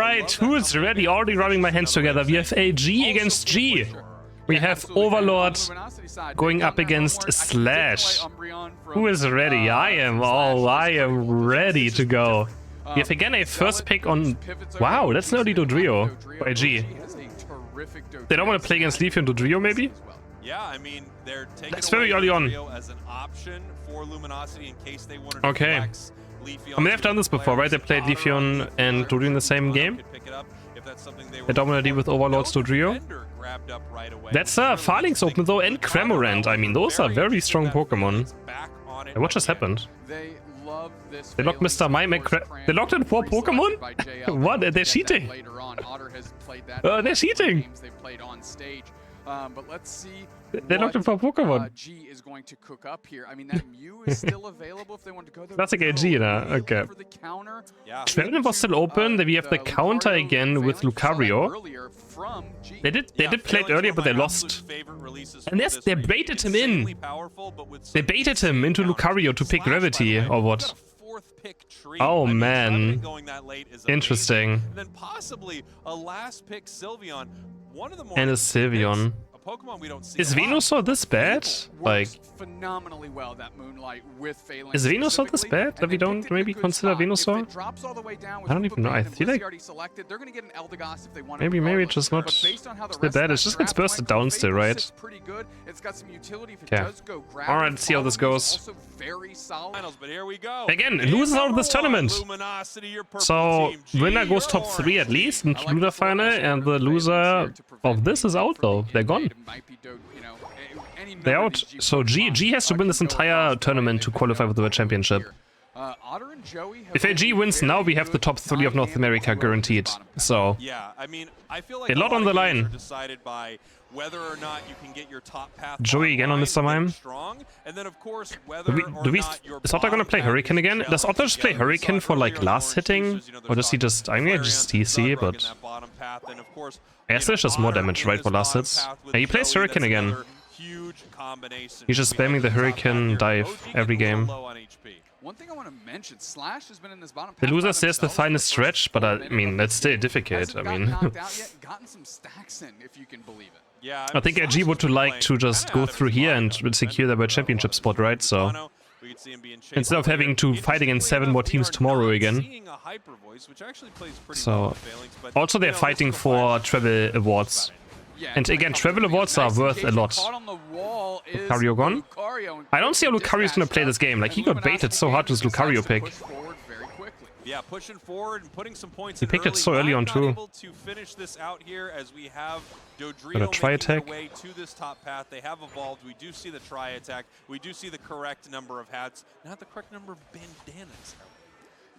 right, who's ready? Already rubbing my hands together. We have a G against G. We have Overlord going up against Slash. Who is ready? I am. Oh, I am ready to go. We have again a first pick on... Wow, that's an early Dodrio by G. They don't want to play against Leafeon Dodrio, maybe? Yeah, I mean, they're taking that's very early on. As an option for Luminosity in case they wanted okay. to flex Leafeon. I mean, they've done this before, right? They played Leafeon and Dodrio in the same game. They dominated with Overlord's Dodrio. That's Farling's open though, and Cramorant. I mean, those are very strong Pokemon. And what just happened? They locked Mr. Mime. They locked in 4 Pokemon? What? They're cheating. They're cheating. But let's see. They locked in 4 Pokemon. G is going to cook up here. I mean, that Mew is still available if they want to go there. Classic AG, nah? Okay. Trevenant was still open. Then we have the counter again with Lucario. They did play it earlier, but they lost. And yes, they baited him in. They baited him into Lucario to pick Gravity or what? Oh man, interesting. And then possibly a last pick Sylveon. One of the more and a Sylveon. Pokemon we don't see. Is Venusaur this bad? Like, phenomenally well that Moonlight with Phalanx. Is Venusaur this bad that we don't maybe consider Venusaur? I don't even know. I feel like maybe it's just not that bad. It just gets bursted down still, right? Okay. Alright, let's see how this goes. Again, loses out of this tournament. So winner goes top 3 at least in Lunar final, and the loser of this is out though. They're gone. They're out. So G has to win this entire tournament to qualify for the World Championship. If AG wins now, we have the top 3 of North America guaranteed. So yeah, I mean, I feel like a lot on the line. Decided by whether or not you can get your top path Joey again on this time. And then of course whether is Otter gonna play Hurricane again? Does Otter just play Hurricane for like last hitting? Or does he just, I mean just TC, but I guess there's just more damage, right, for last hits. And he plays Hurricane again. He's just spamming the Hurricane dive every game. One thing I want to mention, Slash has been in this bottom the loser says the finest stretch, but I mean that's still difficult. I mean gotten some stacks in, if you can believe it. Yeah, I think AG would like to just go through here and secure the World Championship spot, right? So instead of having to fight against 7 more teams tomorrow again. So also they're fighting for travel awards. And again, travel awards are worth a lot. Lucario gone? I don't see how Lucario is gonna play this game. Like, he got baited so hard with Lucario pick. Yeah, pushing forward and putting some points. He picked it so early on too. To finish this out here as we have Got a try attack. Way to this top path. They have evolved. We do see the try attack. We do see the correct number of hats, not the correct number of bandanas.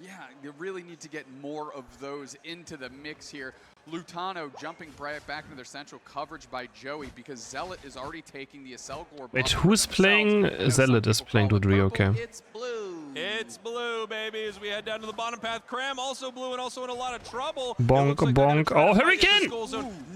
Yeah, you really need to get more of those into the mix here. Lutano jumping back into their central coverage by Joey because Zealot is already taking the Acelgor. Wait, who's playing? Zealot is playing Dodrio, okay. It's blue. It's blue, baby, as we head down to the bottom path. Cram also blue and also in a lot of trouble. Bonk, bonk. Oh, Hurricane!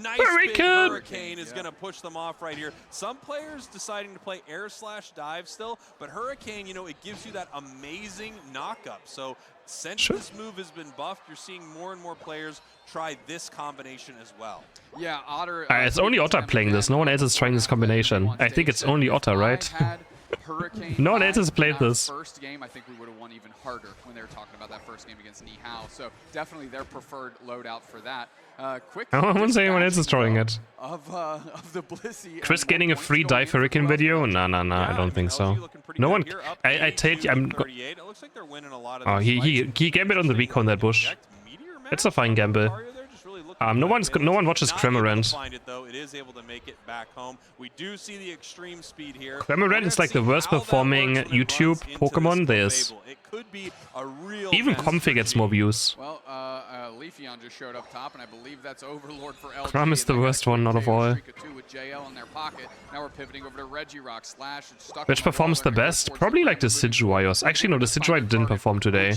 Nice Hurricane is going to push them off right here. Some players deciding to play air slash dive still, but Hurricane, you know, it gives you that amazing knockup. So since this move has been buffed, you're seeing more and more players try this combination as well. Yeah, Otter. It's only Otter playing this. No one else is trying this combination. I think it's only Otter, right? No one else has played this. First game, I think we would have won even harder when they were talking about that first game against Nihao. So definitely their preferred loadout for that. Quick. I wouldn't say anyone else is trying it. Of the Blissey. Chris getting a free dive Hurricane video? Nah, I don't think so. No one. I take. I'm. Oh, he gambled on the recon that bush. It's a fine gamble. No one watches Cramorant. Cramorant is like the worst performing YouTube Pokemon there is. Even Comfy gets more views. Well, Leafeon just showed up top, and I believe that's Overlord for LG. Cram is the worst one out of all. Which performs the best? Probably like the Sidgewire. Actually, no, the Sidgewire didn't perform today.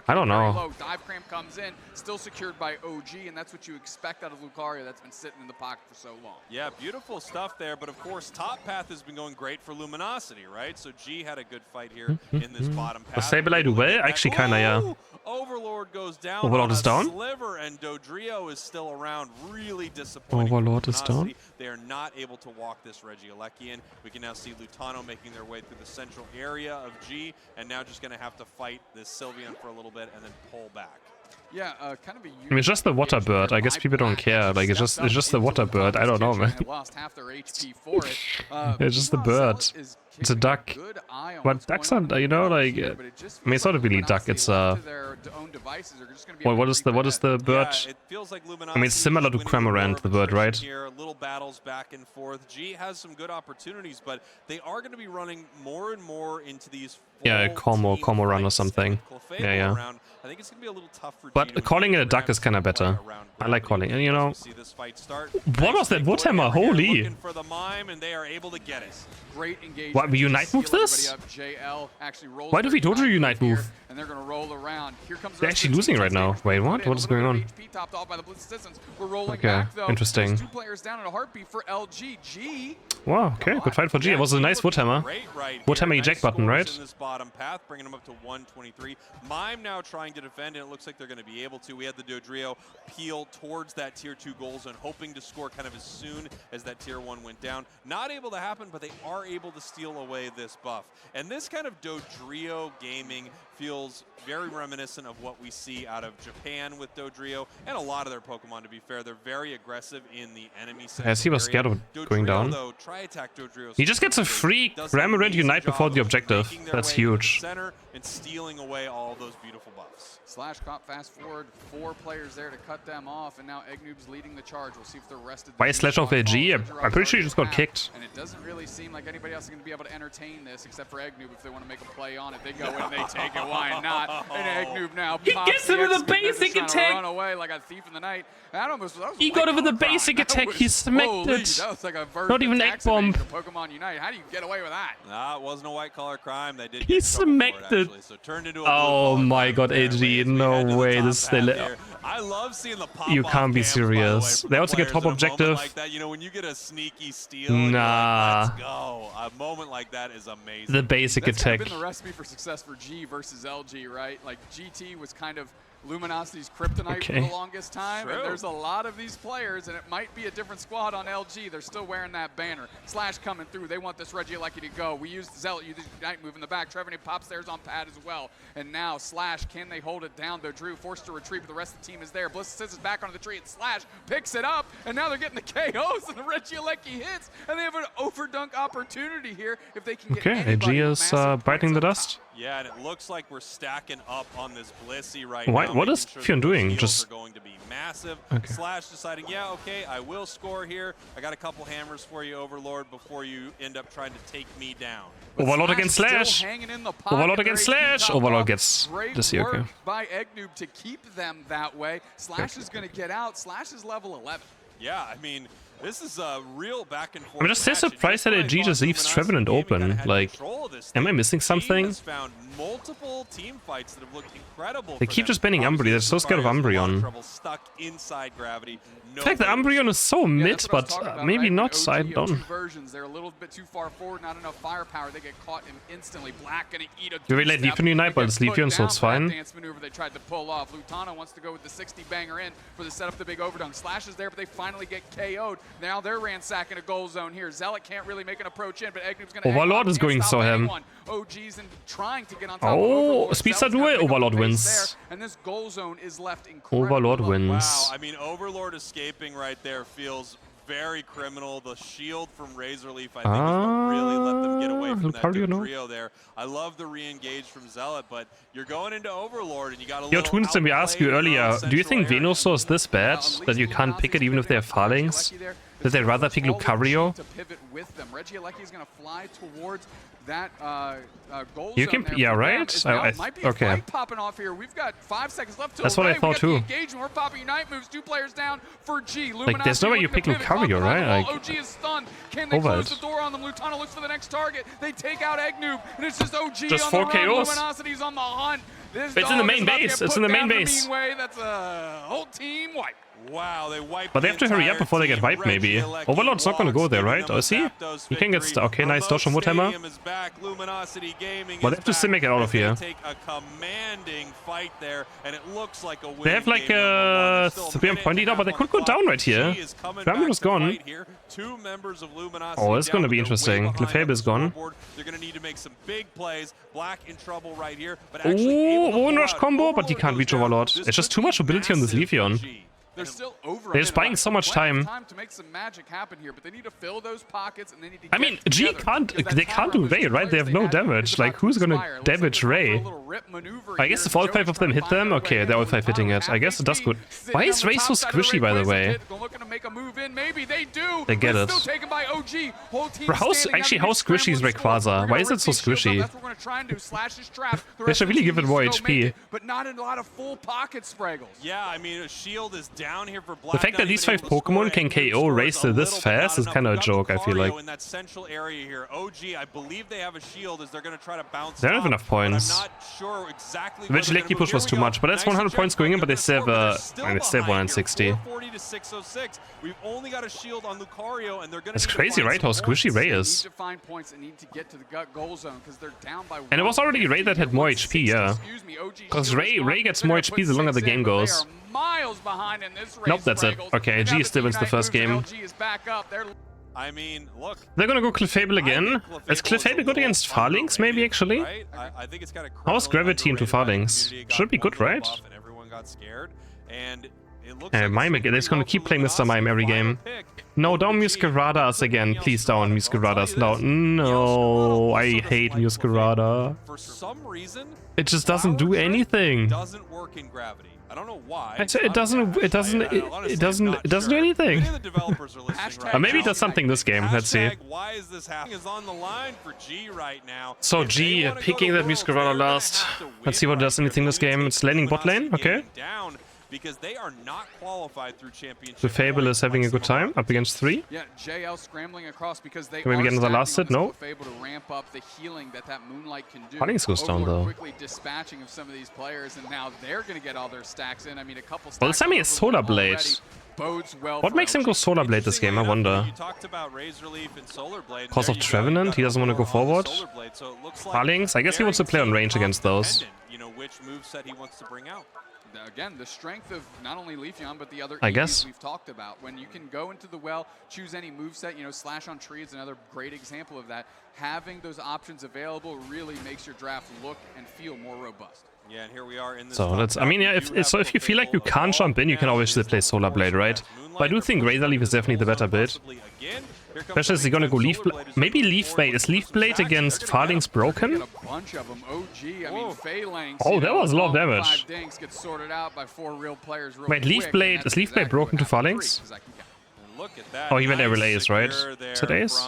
I don't know. Dive cramp comes in, still secured by OG, and that's what you expect out of Lucario that's been sitting in the pocket for so long. Yeah, beautiful stuff there, but of course, top path has been going great for Luminosity, right? So G had a good fight here in this bottom path. Does Sableye do well? Actually, kinda, yeah. Overlord goes down. Overlord is down? Sliver, and Dodrio is still around. Really disappointing. Overlord is down. They are not able to walk this Regieleki in. We can now see Lutano making their way through the central area of G, and now just going to have to fight this Sylveon for a little bit and then pull back. Yeah, kind of a I mean, it's just the water bird. I guess people don't care. Like, it's just the water bird. I don't know, man. Lost half their HP for it. It's just the bird. It's a duck. But ducks aren't, you know, like, I mean, it's not really a duck. It's well, what is the bird? Yeah, it feels like I mean, it's similar to Cramorant, the bird, right? Here, little battles back and forth. G has some good opportunities, but they are going to be running more and more into these. Yeah, Como run or something. Yeah. Around. I think it's going to be a little tough for But G calling it a duck is kind of better. I like calling, and you know. What was that Woodhammer? Holy! For the mime, and they are able to get it. Great engagement. What, we unite move this? Why do we Dojo unite move? And they're gonna roll around. Here comes They're actually losing right now. Wait, what? What is going on? Okay, interesting. Two players down in a heartbeat for LG. G. Wow, okay, good fight for G. It was a nice Woodhammer. Woodhammer eject button, right? In this bottom path, bringing them up to 123. Mime now trying to defend, and it looks like they're going to be able to. We had the Dodrio peel towards that tier 2 goal zone, hoping to score kind of as soon as that tier 1 went down. Not able to happen, but they are able to steal away this buff. And this kind of Dodrio gaming feels very reminiscent of what we see out of Japan with Dodrio, and a lot of their Pokemon, to be fair. They're very aggressive in the enemy center. Yes, he was scared of going down. Though, try-attack Dodrio He just gets a free Cramorant Unite before the objective. That's huge. Center and stealing away all those beautiful buffs. Slash caught fast forward, 4 players there to cut them off, and now Eggnoob's leading the charge. We'll see if the rest of the Why Slash off LG? I'm pretty sure he just got kicked. And it doesn't really seem like anybody else is going to be able to entertain this except for Eggnoob. If they want to make a play on it, they go in and they take it. Why not? And Eggnoob now he gets him with a basic attack. Run away like a thief in the night. That was he got him with a basic attack. He smacked it. That was like a not even egg bomb. Pokemon Unite. How do you get away with that? Nah, it wasn't a white collar crime. They did. He smacked it. So turned into a oh my god, AG, no way. This is still. I love seeing the pop. You can't be serious. They also get top objective. Like that, you know, when you get a sneaky steal. Nah. Like, let's go. A moment like that is amazing. The basic attack. That's been the recipe for success for G versus LG, right? Like GT was kind of Luminiosity's kryptonite for the longest time, and there's a lot of these players, and it might be a different squad on LG. They're still wearing that banner. Slash coming through. They want this Regieleki to go. We used Zealot, you Unite move in the back. Trevenant pops theirs on pad as well. And now Slash, can they hold it down? Though Drew forced to retreat, but the rest of the team is there. Bliss Scissors back onto the tree, and Slash picks it up, and now they're getting the KOs, and the Regieleki hits, and they have an overdunk opportunity here if they can get AG is biting the dust. Yeah, and it looks like we're stacking up on this Blissey right now. Now. What is Fionn doing? Just going to be massive. Slash deciding, yeah, okay, I will score here. I got a couple hammers for you, Overlord, before you end up trying to take me down. But Overlord against Slash. Overlord against Slash. Overlord gets this here. Okay. By Eggnoob to keep them that way. Slash is going to get out. Slash is level 11. Yeah, I mean, this is a real back and forth. I'm just so surprised that AG just leaves Trevenant open. Like, am I missing something? Found multiple team fights that have looked incredible. They keep just banning Umbreon. They're so scared of Umbreon. Stuck inside gravity. In fact, the Umbreon is so mid, but maybe not. I don't. They're a little bit too far forward, not enough firepower. They get caught instantly. Black gonna eat a. You really let Leafeon unite, but it's Leafeon, so it's fine. Dance maneuver they tried to pull off. Lutano wants to go with the 60 banger in for the setup, the big overdunk. Slash is there, but they finally get KO'd. Now they're ransacking a goal zone here. Zealot can't really make an approach in, but Eggnoob's gonna. Overlord is going so him. OG's and trying to get on top of Overlord. Speedster duel. Overlord wins. And this goal zone is left incredible. Overlord wins. Wow, I mean, Overlord escaping right there feels very criminal. The shield from Razor Leaf, I think, is what really let them get away from that trio there. I love the re-engage from Zealot, but you're going into Overlord, and you got a little. Twins, we asked you earlier, do you think Venusaur is this bad that you can't pick it even if they have Farlings? Did they rather pick Lucario? To pivot with them. Regieleki is going to fly towards that goal you can, yeah, right? Might be a fight popping off here. We've got 5 seconds left to That's what I thought too. We're popping Unite moves. 2 players down for G. Like, there's no way you pick Lucario, right? Like, OG is stunned. Can they close the door on them? Lutano looks for the next target. They take out Eggnoob, and it's just OG just on 4 the run. KOs. Luminosity's on the hunt. It's in the main base. It's in the main base. That's a whole team wipe. Wow, they wiped But they have to hurry up before they get wiped, maybe. Overlord's not gonna go there, right? Or is he? He can get stuck. Okay, nice dodge from Woodhammer. But they have to still make it out of here. They have like a 3-point lead up, but they could go down right here. Ramon is gone. Oh, it's gonna be interesting. Clefable is gone. They're gonna need to make some big plays. Black in trouble right here. Oh, one rush combo, but he can't reach Overlord. It's just too much ability on this Leafeon. They're still over. They're just buying so much time. To make some magic happen here, but they need to fill those pockets and they need to I mean, G can't. They can't do Ray, right? They have no damage. Like, who's gonna damage Ray? I guess if all 5 of them hit them, okay, they're all 5 hitting it. I guess it does good. Why is Ray so squishy, by the way? They get it. Bro, how squishy is Rayquaza? Why is it so squishy? They should really give it more HP. But not a lot of full pocket Spraggles. Yeah, I mean, a shield is down here for Black. The fact that these 5 Pokemon can KO Ray still this fast is kind of a joke, I feel like. In that central area here, OG, I believe they have a shield as they're going to try to bounce. They don't have enough points. I'm not sure exactly. The Vigilante push was too much, but that's 100 points going in, but they still have I mean, it's still 160. 440 to 606. We've only got a shield on Lucario, and they're going to. It's crazy, right? How squishy Ray is. And it was already Ray that had more HP, yeah. Because Ray gets more HP the longer the game goes. Nope, that's it. Okay, G still wins the first game. I mean, look. They're gonna go Clefable again. Is Clefable good against Farlings, maybe, actually? How's Gravity into Farlings? Should be good, right? Mime again. They're gonna keep playing Mr. Mime every game. No, don't Muscaradas again. Please don't Muscaradas. No, no. I hate Muscarada. For some reason, it just doesn't do anything. Doesn't work in gravity. I don't know why. It doesn't do anything. Maybe it does something this game. Let's see. Why is this happening? Is on the line for G right now. So G picking that Muscarada last. Let's see what does anything this game. It's landing bot lane. Okay. Because they are not qualified through championship. The Fable is having a good time up against 3. Yeah, JL scrambling across because they can maybe get another last hit. No. Fable to ramp up the healing that Moonlight can do. Farlings goes down though. Quickly dispatching of some of these players, and now they're going to get all their stacks in. I mean, a couple. Well, this time he has Solar Blade. What makes him go Solar Blade this game? I wonder. Cause of Trevenant, he doesn't want to go forward. Farlings, I guess he wants to play on range against those. You know which moveset he wants to bring out. Again, the strength of not only Leafeon, but the other EVs we've talked about. When you can go into the well, choose any moveset, you know, Slash on Tree is another great example of that. Having those options available really makes your draft look and feel more robust. Yeah, and here we are in this. So that's, I mean, yeah, if you feel like you can't jump in, you can always still play Solar Blade, right? But I do think Razor Leaf is definitely the better build. Especially is he gonna go Leaf Blade? Maybe Leaf Blade. Is Leaf Blade against Farlings broken? Oh, that was a lot of damage. Wait, Leaf Blade, is Leaf Blade broken to Farlings? Oh, he went Airlays, right? Today's?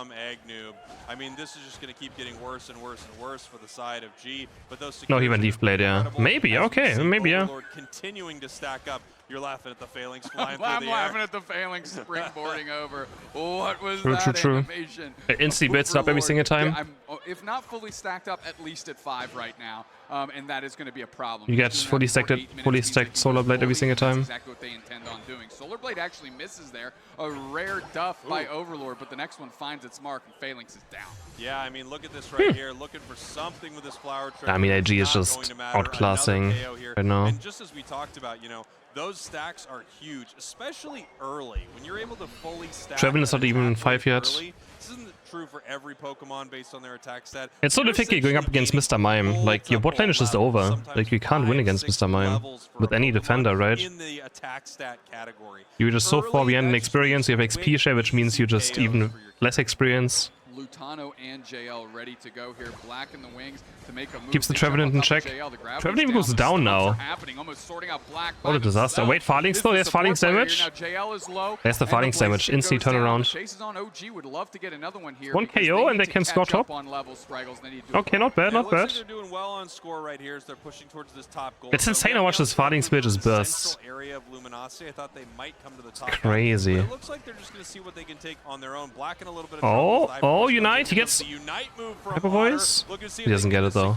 I mean, this is just going to keep getting worse and worse and worse for the side of G. But those no, he went Leaf Blade, yeah. Maybe, okay, maybe, yeah. Continuing to stack up. You're laughing at the Phalanx flying through I'm the air. laughing at the Phalanx springboarding over. What was that animation? It instantly builds it up every single time. Yeah, if not fully stacked up, at least at 5 right now. And that is going to be a problem. You get fully stacked Solar Blade every single time. Exactly what they intend on doing. Solar Blade actually misses there. A rare duff by Overlord, but the next one finds its mark and Phalanx is down. Yeah, I mean, look at this right here. Looking for something with this flower trick. I mean, AG is just outclassing right now. And just as we talked about, you know, those stacks are huge, especially early. When you're able to fully stack. Treven is not even 5 yet. This isn't true for every Pokemon based on their attack stat. It's so difficult going up against Mr. Mime. Like, your bot lane is just over. Like, you can't win against Mr. Mime with any defender, right? In the attack stat category. You're just so far behind in experience. You have XP share, which means you just even less experience. Lutano and JL ready to go here. Black in the wings to make a move. Keeps the Trevenant in check. Trevenant even goes down now. What a disaster. Wait, Farlings though? There's Farlings damage. There's the Farlings damage. Instant turnaround. 1 KO and they can score top. Okay, not bad, not bad. It's insane how much this Farlings build just bursts. Crazy. Oh, Unite, he gets Hyper Voice. He doesn't get it though.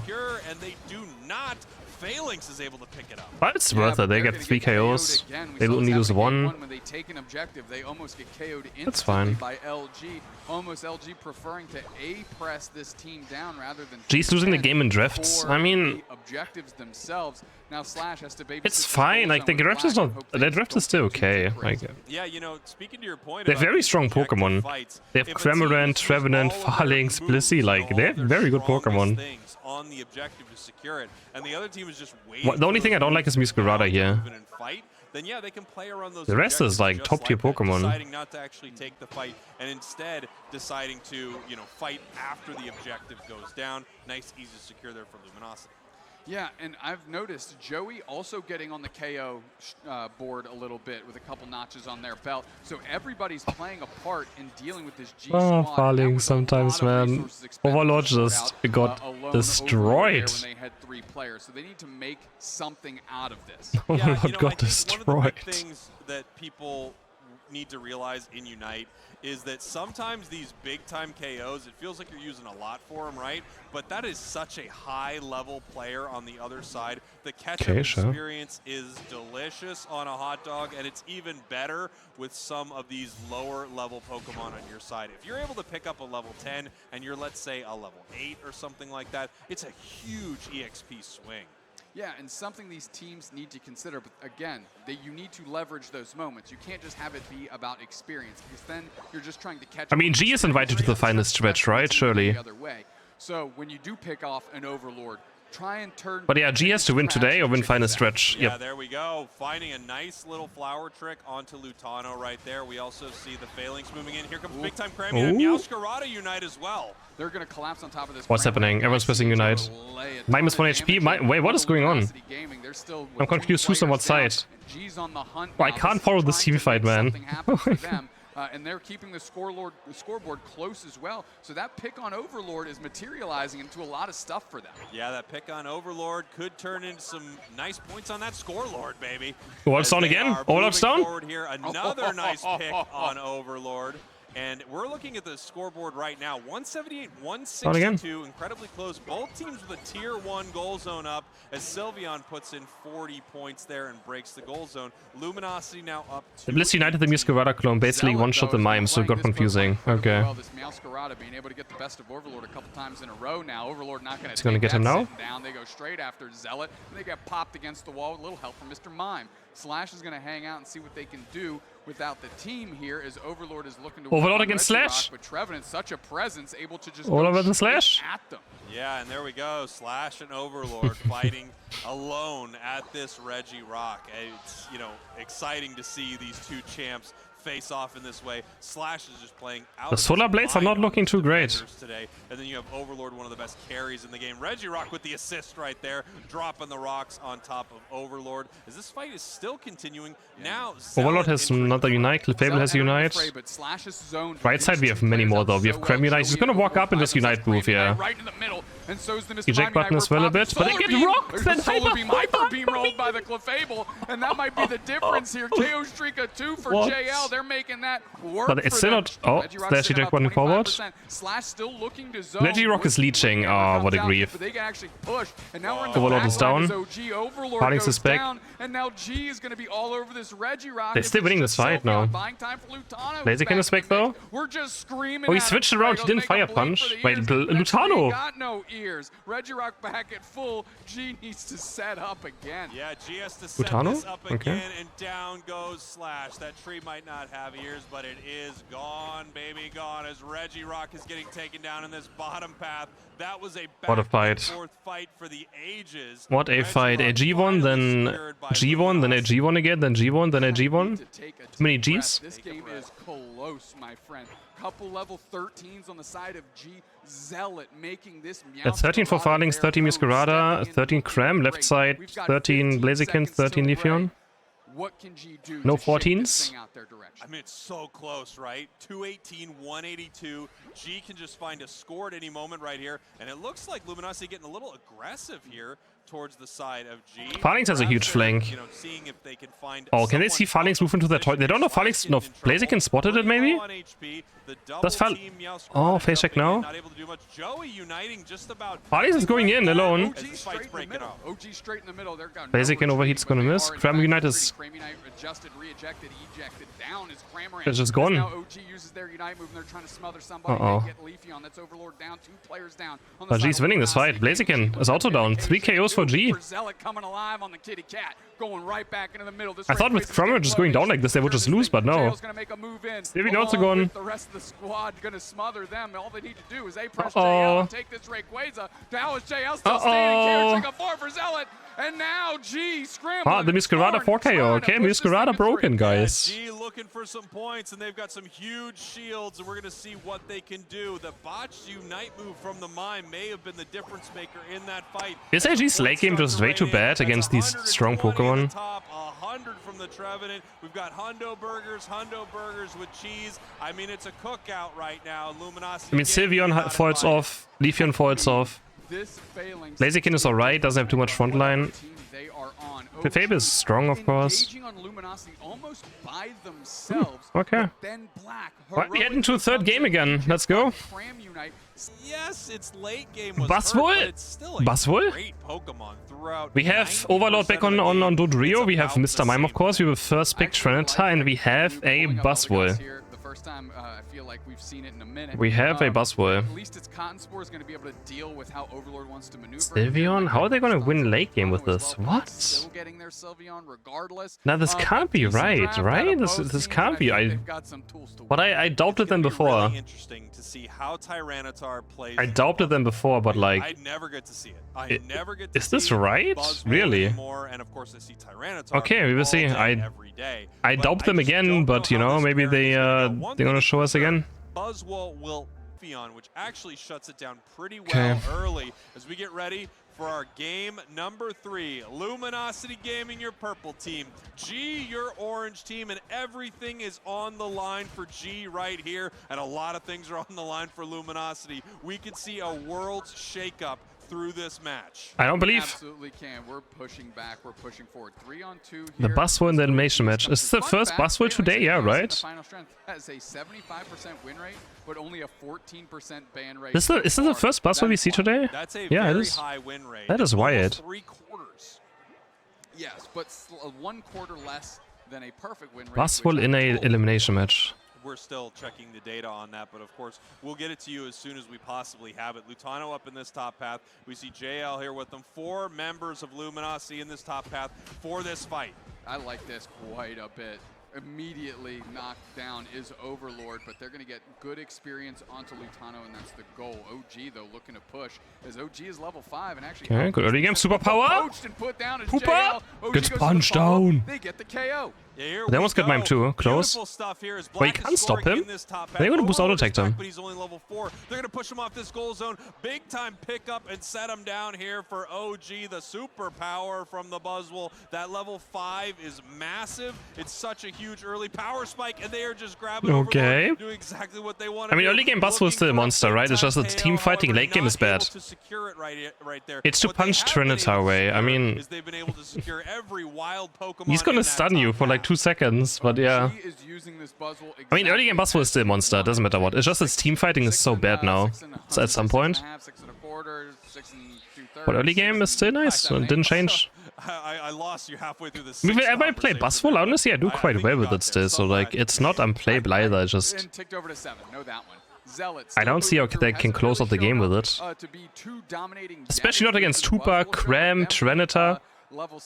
Phalanx is able to pick it up. But it's worth it. They get 3 KOs. They only lose 1. When they take an objective, they almost get KO'd That's fine. by LG. Almost LG preferring to A-press this team down rather than G's losing the game in drifts. I mean, objectives themselves. Now Slash has to babysit. it's fine. Like the draft is not. The draft is still okay. Like, yeah, you know, speaking to your point, they're very strong Pokemon. They have Cramorant, Trevenant, Phalanx, Blissey. Like they have very good Pokemon. On the objective to secure it, and the other team is just waiting. The only thing I don't like is Muscarada here. Then yeah, they can play around those. The rest is like top tier Pokemon. Deciding not to actually take the fight and instead deciding to, you know, fight after the objective goes down. Nice, easy to secure there for Luminosity. Yeah, and I've noticed Joey also getting on the KO board a little bit with a couple notches on their belt. So everybody's playing a part in dealing with this G squad. Falling sometimes, man. Overlord just got destroyed. When they had 3 players, so they need to make something out of this. Overlord you know, got destroyed. One of the big things that people need to realize in Unite is that sometimes these big-time KOs, it feels like you're using a lot for them, right? But that is such a high-level player on the other side. The catch-up experience is delicious on a hot dog, and it's even better with some of these lower-level Pokemon on your side. If you're able to pick up a level 10 and you're, let's say, a level 8 or something like that, it's a huge EXP swing. Yeah, and something these teams need to consider, but again, that you need to leverage those moments. You can't just have it be about experience, because then you're just trying to catch. I mean, G is invited to the final stretch, right? Surely. The other way. So when you do pick off an Overlord, try and turn. But yeah, G has to win today or win final stretch. Yeah, yep. There we go. Finding a nice little flower trick onto Lutano right there. We also see the Phalanx moving in. Here comes big time Kramian and Meowscarada unite as well. They're going to collapse on top of this. What's happening? Everyone's pressing Unite. Minus 1 HP. Wait, what is going on? I'm confused who's on what side. Oh, I can't follow this team fight, man. And they're keeping the scoreboard close as well. So that pick on Overlord is materializing into a lot of stuff for them. Yeah, that pick on Overlord could turn into some nice points on that Scorelord, baby. Overlord's down again? Overlord's down? Here, another nice pick on Overlord. And we're looking at the scoreboard right now. 178, 162, incredibly close. Both teams with a tier 1 goal zone up as Sylveon puts in 40 points there and breaks the goal zone. Luminosity now up to... Bliss United the Muscarada clone basically one-shot the Mime, so it got confusing. Okay. Well, this Meowscarada being able to get the best of Overlord a couple times in a row now. Overlord not going to take get him now? Down. They go straight after Zealot, and they get popped against the wall with a little help from Mr. Mime. Slash is going to hang out and see what they can do without the team here, as Overlord is looking to Overlord against Slash. But Trevenant's such a presence, able to just Overlord and Slash at them. Yeah, and there we go. Slash and Overlord fighting alone at this Regirock. It's, you know, exciting to see these two champs face off in this way. Slash is just playing out. The Solar Blades are not looking too great today. And then you have Overlord, one of the best carries in the game. Regirock with the assist right there, dropping the rocks on top of Overlord. As this fight is still continuing. Now Overlord has another Unite, Clefable has Unite. Right side we have many more though. We have Krem Unite. He's gonna walk up and just Unite move, yeah. Right in the middle. And so's the Eject button as well a bit, but they get rocked! Then Solar Beam rolled by the Clefable, and that might be the difference here. KO Streak a 2 for JL. They're making that work. But it's still not. Oh, Slash eject button forward. Slash still looking to zone. Regirock is leeching. Oh, what a grief. But they can actually push, and now we're in Overlord is down. Phalanx is back. And now G is going to be all over this Regirock. They're still winning this fight now. Blaziken is back though. We're just screaming. Oh, he switched around. He didn't fire punch. Wait, Lutano. Got no ears. Regirock back at full. G needs to set up again. Yeah, G has to set this up again, and down goes Slash. That tree might not have ears, but it is gone, baby, gone, as Regirock is getting taken down in this bottom path. That was a back-and-forth fight for the ages. What a fight. A G1, then G1, then a G1 again, then G1, then a G1. Too many Gs? This game is close, my friend. Couple level 13s on the side of G. Zealot making this. That's 13 for Phalanx, 13 Muscarada, 13 Cram, left side, 13 Blaziken, 13 Leafeon. What can G do? No 14s? I mean, it's so close, right? 218, 182. G can just find a score at any moment right here. And it looks like Luminosity getting a little aggressive here. towards the side of G. Phalanx has a huge flank. You know, seeing if they can find Oh, can they see Phalanx move into their toy? They don't know Phalanx. No, Blaziken spotted it maybe? Does Oh, face check now. Phalanx is going in alone. Blaziken overheat's gonna miss. Cram Unite is... It's just gone. Uh-oh. But G's winning this fight. Blaziken is also down. 3 KOs for G. I thought with Crummer just going down like this, they would just lose, but no. Stevie also gone. Uh-oh. And now G scrambling. Ah, the Muscarada 4 KO. Okay, Muscarada broken, guys. G looking for some points, and they've got some huge shields, and we're going to see what they can do. The botched Unite move from the Mime may have been the difference maker in that fight. Is AG's late game just way too bad against these strong Pokemon? Top, 100 from the Trevenant. We've got Hundo Burgers with cheese. I mean, it's a cookout right now. Luminosity. I mean, Sylveon falls off, Leafeon falls off. Blaziken is alright, doesn't have too much frontline. Clefable is strong, of course. Okay. Well, we head into a third game again. Let's go. Yes, it's late game. Buzzwole? We have Overlord back on Dodrio. We have Mr. Mime, of course. We have first pick Trinita, and we have a Buzzwole. Time, I feel like we've seen it in a minute. We have a Buzzwole. At least its Cotton Spore is going to be able to deal with how Overlord wants to maneuver. Sylveon? How are they going to win late game with this? What? Still getting their Sylveon regardless. Now this can't be right? This can't be. But I doubted them before. Interesting to see how Tyranitar plays. I doubted them before, but like, I never get to see it. I never get to is this right? Really? And of course I see Tyranitar. Okay, we will see. I doubt them again, but you know, maybe they're gonna show us again. Buzzwole will Fion, which actually shuts it down pretty well early as we get ready for our game number 3. Luminosity Gaming, your purple team. G, your orange team, and everything is on the line for G right here, and a lot of things are on the line for Luminosity. We could see a world's shakeup through this match. I don't believe. Absolutely can. We're pushing back. We're pushing forward. 3-on-2 here. The Buzzwole in the elimination match. Is this the first Buzzwole today? Yeah, right? Final strength has a 75% win rate, but only a 14% ban rate. Is this the first Buzzwole we see today? That's a yeah, very it is. high win rate. That is wired. 3/4. Yes, but 1/4 less than a perfect win rate. Buzzwole in a elimination match. We're still checking the data on that, but of course, we'll get it to you as soon as we possibly have it. Lutano up in this top path. We see JL here with them. 4 members of Luminosity in this top path for this fight. I like this quite a bit. Immediately knocked down is Overlord, but they're going to get good experience onto Lutano, and that's the goal. OG, though, looking to push, as OG is level 5, and actually... Okay, good early game. Superpower! Poopa! Gets punched down! They get the KO. Yeah, they almost got Mime too, close. But you can't stop him. They're going to boost auto attack him. But he's only level 4. They're going to push him off this goal zone. Big time pickup and set him down here for OG, the superpower from the Buzzwole. That level 5 is massive. It's such a huge early power spike, and they are just grabbing Overlord, doing exactly what they want. I mean, early game Buzzwole is still a monster, right? It's just that team fighting late game is bad. It's to punch Trinita away. I mean, he's going to stun you for like 2 seconds, but yeah. I mean, early game Buzzwole is still a monster, doesn't matter what. It's just that team fighting is so bad now. So at some point. But early game is still nice, it didn't change. I lost you halfway through this. Whenever I play Buzzwole, honestly, I do quite well with it still, so like, it's not unplayable either, it's just... I don't see how they can close out the game with it. Especially not against Tupa, Cram, Trinita. Level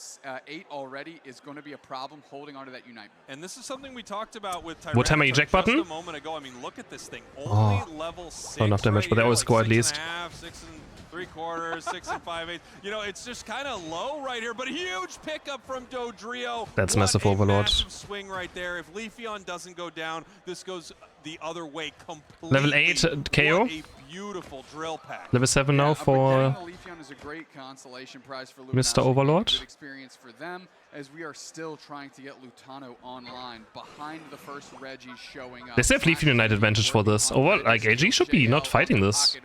8 already is going to be a problem holding onto that Unite. And this is something we talked about with what time eject button? Just a moment ago. I mean, look at this thing. Only level 6. Not enough damage, but they always score at least. 6 3/4, 6 5/8. You know, it's just kind of low right here, but a huge pickup from Dodrio. That's massive Overlord. Massive swing right there. If Leafeon doesn't go down, this goes the other way completely. Level 8 KO. What a beautiful drill pack. Level 7 now for is a great consolation prize for Mr. Overlord. Good experience for them. as we are still trying to get Lutano online behind the first Reggie showing up. There's definitely Leafeon United advantage for this. Or what? Like, AG should be not fighting this.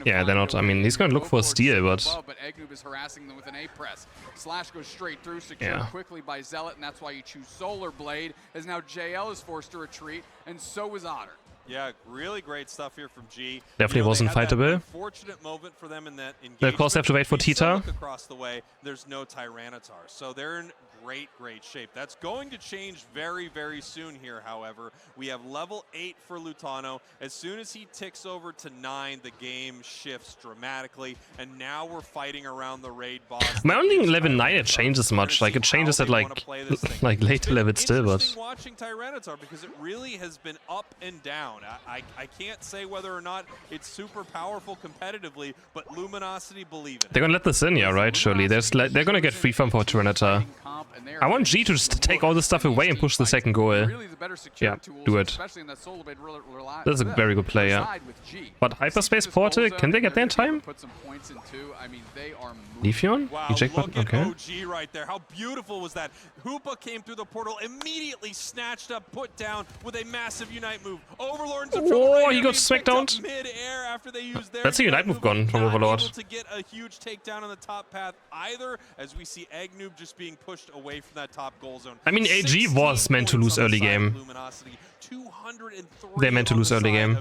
Yeah, they're not. I mean, he's gonna look for a steal, but Egnoob is harassing them with an A press. Slash goes straight through, secured quickly by Zealot, and that's why you choose Solar Blade, as now JL is forced to retreat, and so is Otter. Yeah, really great stuff here from G. Definitely wasn't fightable. Fortunate moment for them in that engagement. They of course have to wait for Tita. Across the way, there's no Tyranitar, so they're in great shape. That's going to change very, very soon here, however. We have level 8 for Lutano. As soon as he ticks over to 9, the game shifts dramatically, and now we're fighting around the raid boss. My only level 9, it changes much. Like, it changes at like later levels still, but watching Tyranitar because it really has been up and down. I can't say whether or not it's super powerful competitively, but Luminosity believe it. They're gonna let this in, yeah, right? Surely. They're gonna get free farm for Tyranitar. I want G to just take all this stuff away and push the second goal. Yeah, do it. This is a very good play, yeah. But Hyperspace Portal, can they get there in time? Leafeon? Eject button? Okay. OG right there. How beautiful was that? Hoopa came through the portal, immediately snatched up, put down with a massive Unite move. Overlord. Oh, he got smacked down. Mid-air after they used their That's a Unite move gone from Overlord. Able to get a huge takedown on the top path either, as we see Egnoob just being pushed away from that top goal zone. I mean, AG was meant to lose early game. They're meant to lose early game.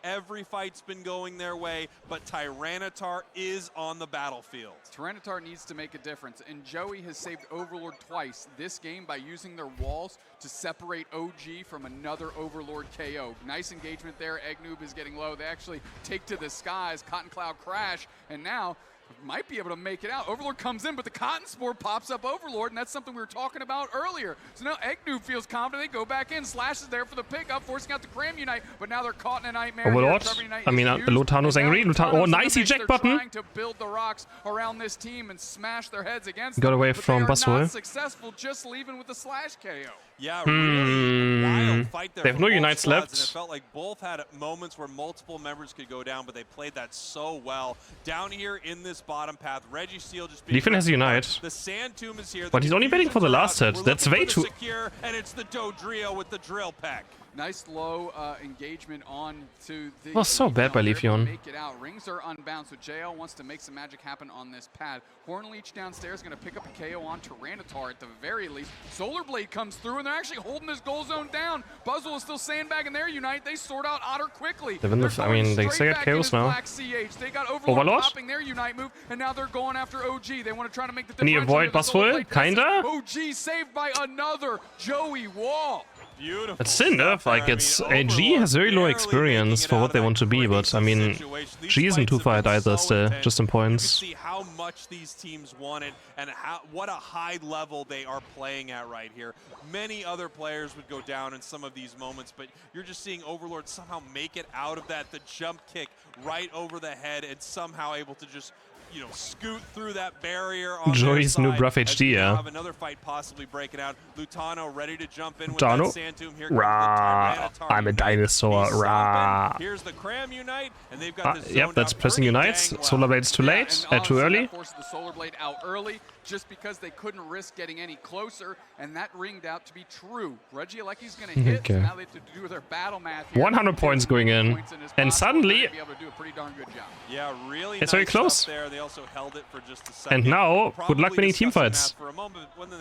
Every fight's been going their way, but Tyranitar is on the battlefield. Tyranitar needs to make a difference, and Joey has saved Overlord twice this game by using their walls to separate OG from another Overlord KO. Nice engagement there. Egnoob is getting low. They actually take to the skies, Cotton Cloud crash, and now might be able to make it out. Overlord comes in, but the Cotton Spore pops up Overlord, and that's something we were talking about earlier. So now Egnoob feels confident. They go back in. Slash is there for the pickup, forcing out the Cram Unite, but now they're caught in a nightmare. Overlord? I mean, Lutano's angry. Oh, nice eject button. Trying to build the rocks around this team and smash their heads against Got them, away but from they are Buswell. not successful, just leaving with the Slash KO. Yeah, really wild fight there. They have no Unites left. And it felt like both had moments where multiple members could go down, but they played that so well. Down here in this bottom path, Reggie Steele just being Leafeon has Unite. The Sand Tomb is here. But he's only waiting for the last hit. That's way too... Secure, and it's the Dodrio with the drill pack. Nice low engagement on to the... Was so bad by Leafeon. Make it out. Rings are unbound, so JL wants to make some magic happen on this pad. Hornleech downstairs going to pick up a KO on Tyranitar at the very least. Solar Blade comes through, and they're actually holding this goal zone down. Buzzwell is still sandbagging their Unite. They sort out Otter quickly. I mean, they still get KOs now. They got Overlord popping their Unite move, and now they're going after OG. They want to try to make the Can he avoid Buzzwell? Kinda? OG saved by another Joey Wall. Beautiful. It's still enough, like, it's AG has very low experience for what they want to be, but I mean, G isn't too far either still, just in points. You can see how much these teams want it and what a high level they are playing at right here. Many other players would go down in some of these moments, but you're just seeing Overlord somehow make it out of that, the jump kick right over the head, and somehow able to just, you know, scoot through that barrier on Joey's new Bruff HD, yeah. Have another fight possibly breaking out. Lutano ready to jump in with that Sand Tomb. Here Rah, I'm a dinosaur. Rah. Here's the Cram Unite, and they've got this yep, that's pressing Unites. Solar Blade's too late, too early. Forced the Solar Blade out early just because they couldn't risk getting any closer, and that ringed out to be true. Reggie Alecki's going to hit, so now they have to do their battle math here. 100 points going in, and suddenly... Be able to do a pretty darn good job. Yeah, really it's very close. There. They also held it for just a second. And now, good luck winning team fights.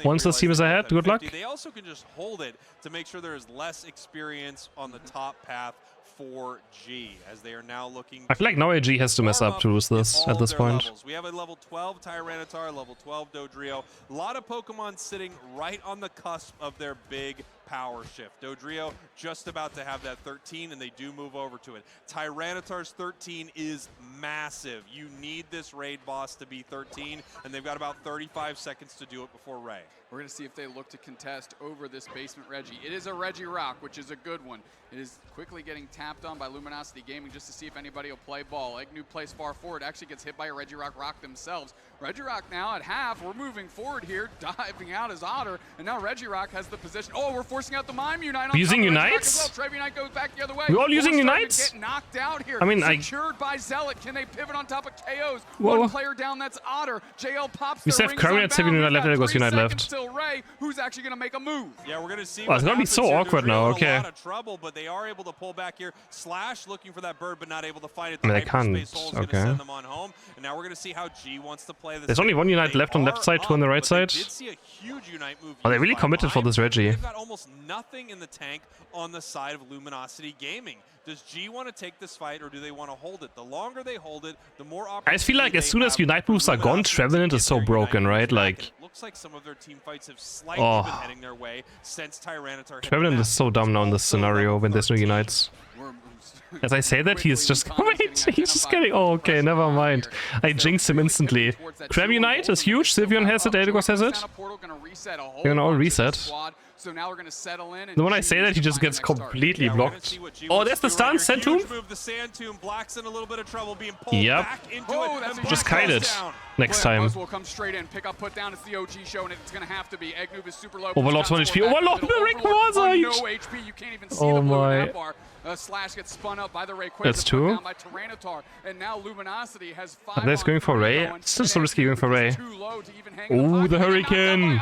Once this team is ahead, good luck. They also can just hold it to make sure there is less experience on the top path for G, as they are now looking. I feel like now AG has to mess up to lose this at this point. Levels. We have a level 12 Tyranitar, level 12 Dodrio. A lot of Pokemon sitting right on the cusp of their big power shift. Dodrio just about to have that 13, and they do move over to it. Tyranitar's 13 is massive. You need this raid boss to be 13, and they've got about 35 seconds to do it before Ray. We're going to see if they look to contest over this basement Reggie. It is a Reggie Rock, which is a good one. It is quickly getting tapped on by Luminosity Gaming just to see if anybody will play ball. Egnoob plays far forward, actually gets hit by a Reggie Rock themselves. Reggie Rock now at half. We're moving forward here, diving out as Otter, and now Reggie Rock has the position. Oh, we're forcing out the Mime Unite. We're using Unites? Well. Unite goes back the other way. We're all using Unites? Get knocked out here. I mean, secured by Zealot. Can they pivot on top of KOs? Whoa. One player down, that's Otter. JL pops. We still have Curry at 7 Unite left, and there goes Unite left. Still Ray, who's actually going to make a move. Yeah, we're going to see. Well, it's going to be so awkward now. Okay. A lot of trouble, but they are able to pull back here. Slash looking for that bird, but not able to find it. I mean, they can't. Okay. Send them on home. And now we're going to see how G wants to play this. There's only one Unite left on left side, two on the right side. Oh, they really committed for this Reggie. They've got almost nothing in the tank on the side of Luminosity Gaming. Does G want to take this fight, or do they want to hold it? The longer they hold it, the more opportunity. I just feel like as soon as Unite moves are gone, Trevenant is so broken, right? Like, looks like some of their team fights have slightly been heading their way since Tyranitar. Trevenant is so dumb now in this scenario when there's no Unites. As I say that, he's just wait, he's just getting. Oh, okay, never mind. I jinxed him instantly. Crab Unite is huge. Sylveon has it. Aedigos has it. They're gonna all reset. So now we're gonna settle in. And when I say that, he just gets completely blocked. Oh, there's the stun. Sand Tomb. Yep. Just kite it next time. Overlord 1 HP. Overlord Rayquaza. Oh my. Slash gets spun up by the Rayquaza. That's two. By Tyranitar, and now Luminosity has 5. Are they going for Ray? Still so risky going for Ray. Oh, the Hurricane.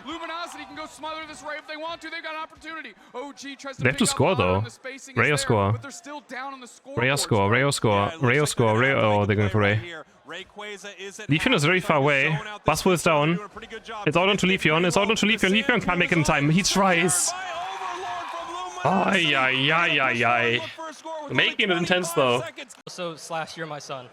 Luminosity can go smother this Ray if they want to. They've got an opportunity. OG tries to they have to score though. Ray or score. But they're still down on the score. Ray or score. Ray or score. Ray or score. Ray. Oh, they're going for Ray. Leafeon is very far away. Buzzwole is down. It's out onto Leafeon. It's out onto Leafeon. Leafeon can't make it in time. He tries. Ay, ay, ay, ay, ay. Making it intense though. So, Slash, you're my son.